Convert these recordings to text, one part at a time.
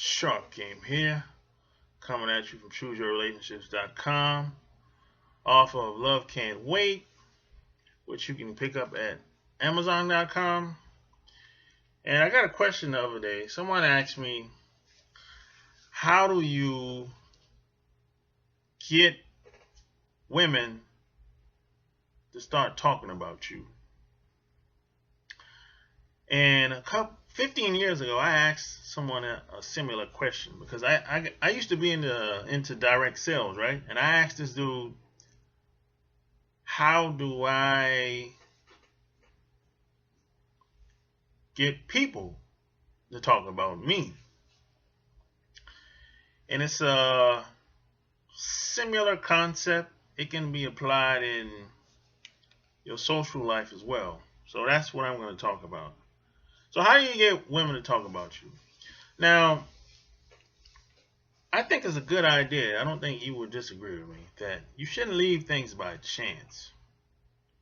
Shark Game here, coming at you from ChooseYourRelationships.com, off of Love Can't Wait, which you can pick up at Amazon.com. And I got a question the other day. Someone asked me, how do you get women to start talking about you? And 15 years ago, I asked someone a similar question because I used to be into direct sales, right? And I asked this dude, how do I get people to talk about me? And it's a similar concept. It can be applied in your social life as well. So that's what I'm going to talk about. So how do you get women to talk about you? Now, I think it's a good idea. I don't think you would disagree with me that you shouldn't leave things by chance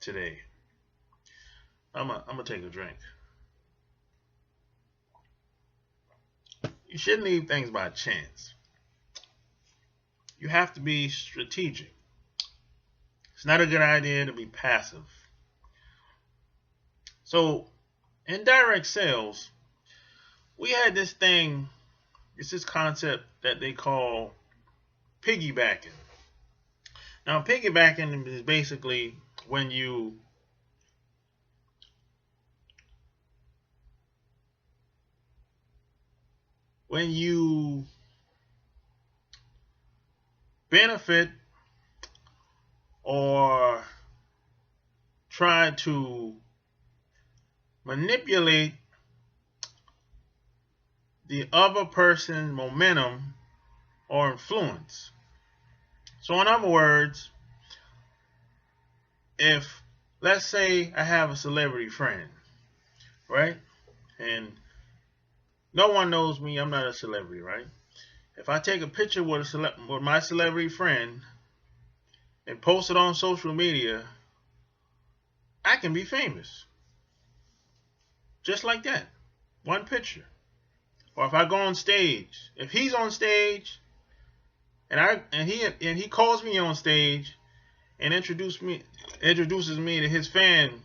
today. I'm gonna take a drink. You shouldn't leave things by chance. You have to be strategic. It's not a good idea to be passive. So, in direct sales, we had this thing, it's this concept that they call piggybacking. Now, piggybacking is basically when you benefit or try to manipulate the other person's momentum or influence. So in other words, if let's say I have a celebrity friend, right? And no one knows me, I'm not a celebrity, right? If I take a picture with my celebrity friend and post it on social media, I can be famous. Just like that. One picture. Or if I go on stage, if he's on stage and he calls me on stage and introduces me to his fan,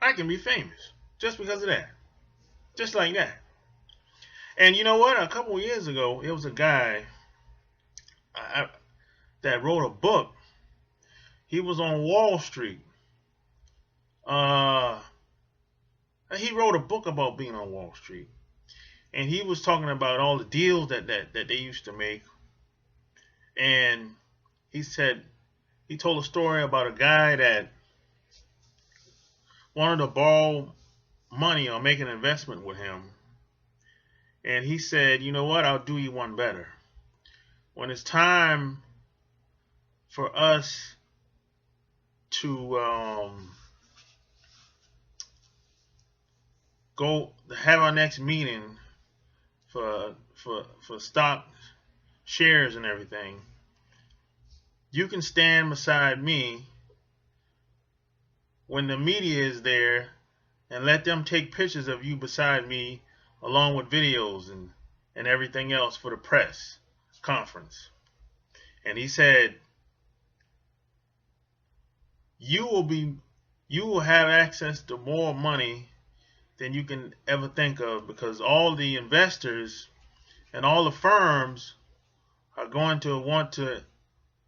I can be famous just because of that. Just like that. And you know what? A couple of years ago, it was a guy that wrote a book. He was on Wall Street. He wrote a book about being on Wall Street. And he was talking about all the deals that they used to make. And he told a story about a guy that wanted to borrow money or make an investment with him. And he said, you know what, I'll do you one better. When it's time for us to go have our next meeting for stock shares and everything, you can stand beside me when the media is there and let them take pictures of you beside me along with videos and everything else for the press conference. And he said, you will have access to more money than you can ever think of, because all the investors and all the firms are going to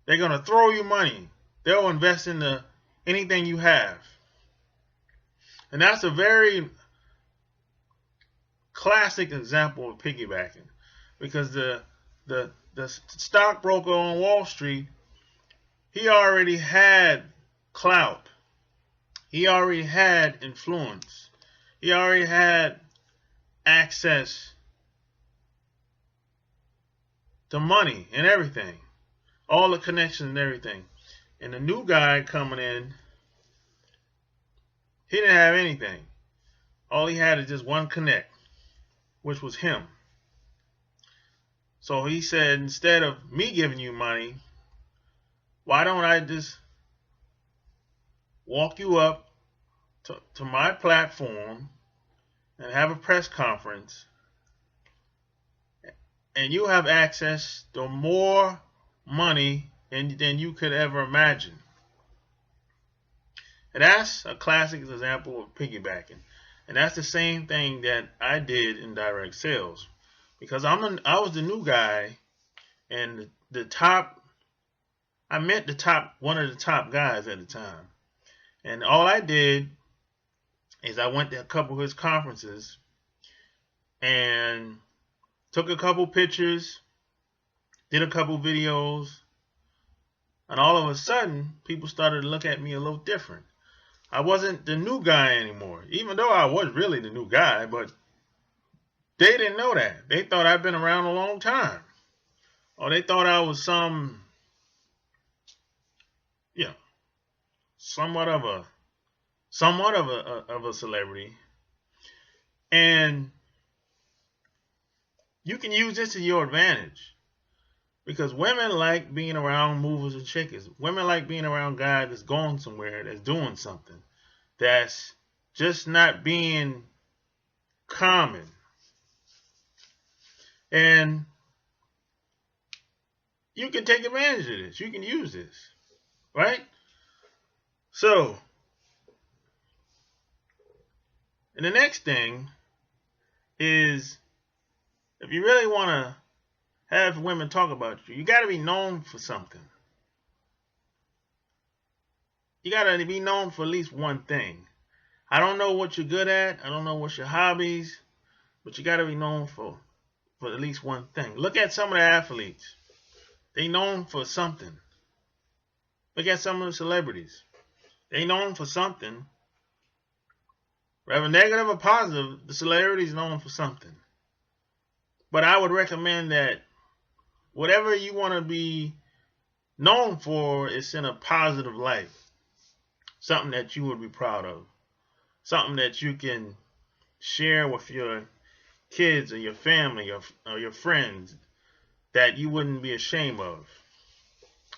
they're going to throw you money. They'll invest in anything you have. And that's a very classic example of piggybacking, because the stockbroker on Wall Street, he already had clout. He already had influence. He already had access to money and everything. All the connections and everything. And the new guy coming in, he didn't have anything. All he had is just one connect, which was him. So he said, instead of me giving you money, why don't I just walk you up to my platform and have a press conference, and you have access to more money than you could ever imagine. And that's a classic example of piggybacking. And that's the same thing that I did in direct sales. Because I was the new guy, and I met one of the top guys at the time. And all I did is I went to a couple of his conferences and took a couple pictures, did a couple videos, and all of a sudden, people started to look at me a little different. I wasn't the new guy anymore, even though I was really the new guy, but they didn't know that. They thought I'd been around a long time. Or they thought I was somewhat of a celebrity. And you can use this to your advantage. Because women like being around movers and shakers. Women like being around guys that's going somewhere, that's doing something, that's just not being common. And you can take advantage of this. You can use this, right? So, and the next thing is, if you really want to have women talk about you, you got to be known for something. You got to be known for at least one thing. I don't know what you're good at. I don't know what's your hobbies, but you got to be known for at least one thing. Look at some of the athletes. They known for something. Look at some of the celebrities. They known for something. Whether negative or positive, the celebrity is known for something. But I would recommend that whatever you want to be known for is in a positive light. Something that you would be proud of. Something that you can share with your kids or your family or your friends that you wouldn't be ashamed of.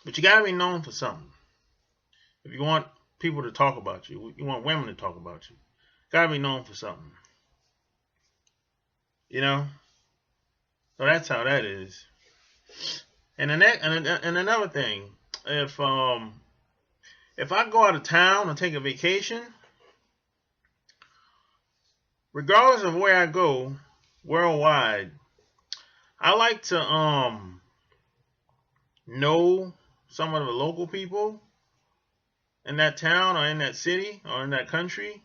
But you got to be known for something. If you want people to talk about you, you want women to talk about you, got to be known for something. You know? So that's how that is. And another thing, if I go out of town or take a vacation, regardless of where I go worldwide, I like to know some of the local people in that town or in that city or in that country,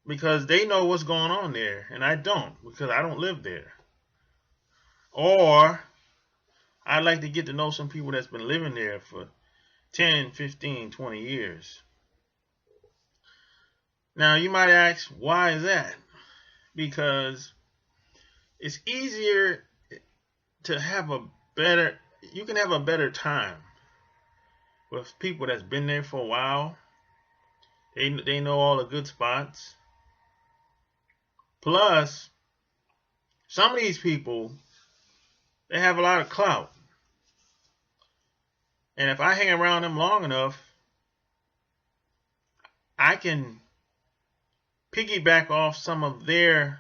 because they know what's going on there and I don't, because I don't live there. Or I'd like to get to know some people that's been living there for 10, 15, 20 years. Now you might ask, why is that? Because it's easier to have you can have a better time with people that's been there for a while. They know all the good spots. Plus, some of these people, they have a lot of clout. And if I hang around them long enough, I can piggyback off some of their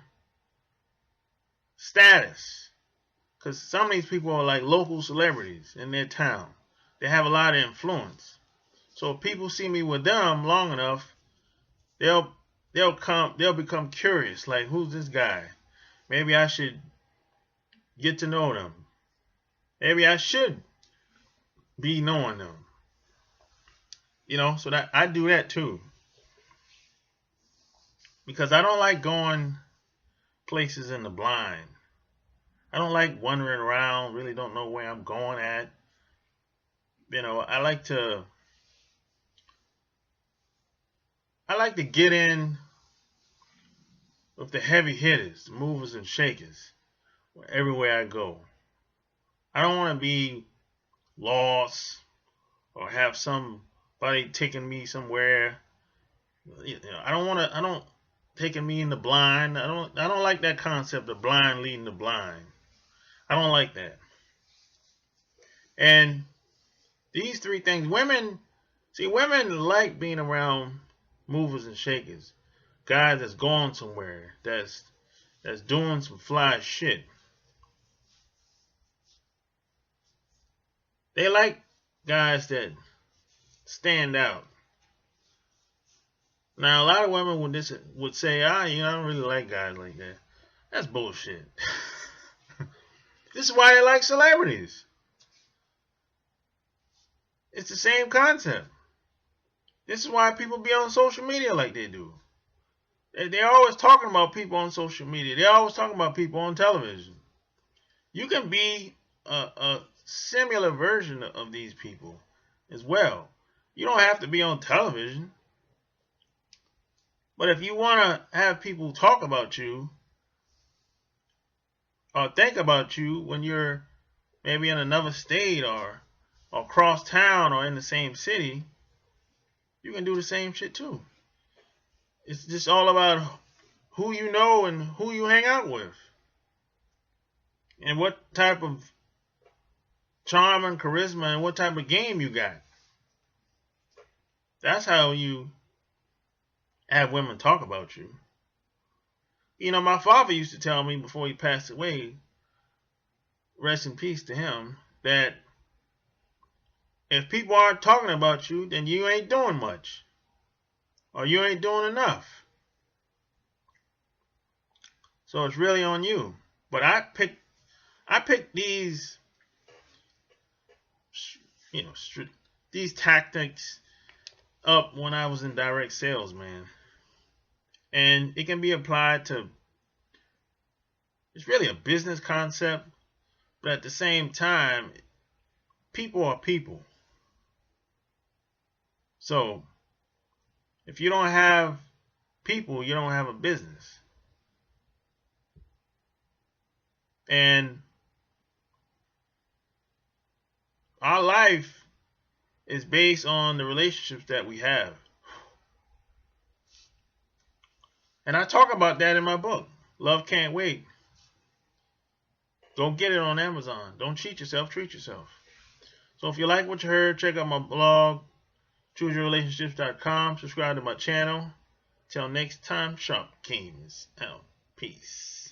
status. Because some of these people are like local celebrities in their town. They have a lot of influence. So if people see me with them long enough, they'll become curious. Like, who's this guy? Maybe I should get to know them. Maybe I should be knowing them. You know, so that I do that too. Because I don't like going places in the blind. I don't like wandering around, really don't know where I'm going at. You know, I like to get in with the heavy hitters, the movers and shakers, everywhere I go. I don't want to be lost or have somebody taking me somewhere. You know, I don't taking me in the blind. I don't like that concept of blind leading the blind. I don't like that. And these three things, women like being around movers and shakers, guys that's going somewhere, that's doing some fly shit. They like guys that stand out. Now, a lot of women would say, I don't really like guys like that. That's bullshit. This is why they like celebrities. It's the same concept. This is why people be on social media like they do. They're always talking about people on social media. They're always talking about people on television. You can be a similar version of these people as well. You don't have to be on television. But if you want to have people talk about you or think about you when you're maybe in another state or across town or in the same city, you can do the same shit too. It's just all about who you know and who you hang out with. And what type of charm and charisma and what type of game you got. That's how you have women talk about you. You know, my father used to tell me before he passed away, rest in peace to him, that if people aren't talking about you, then you ain't doing much. Or you ain't doing enough. So it's really on you. But I picked these, these tactics up when I was in direct sales, man. And it can be applied to, it's really a business concept, but at the same time, people are people. So, if you don't have people, you don't have a business. And our life is based on the relationships that we have. And I talk about that in my book, Love Can't Wait. Don't get it on Amazon. Don't cheat yourself, treat yourself. So if you like what you heard, check out my blog, chooseyourrelationships.com. Subscribe to my channel. Till next time, Sharp Kings out. Peace.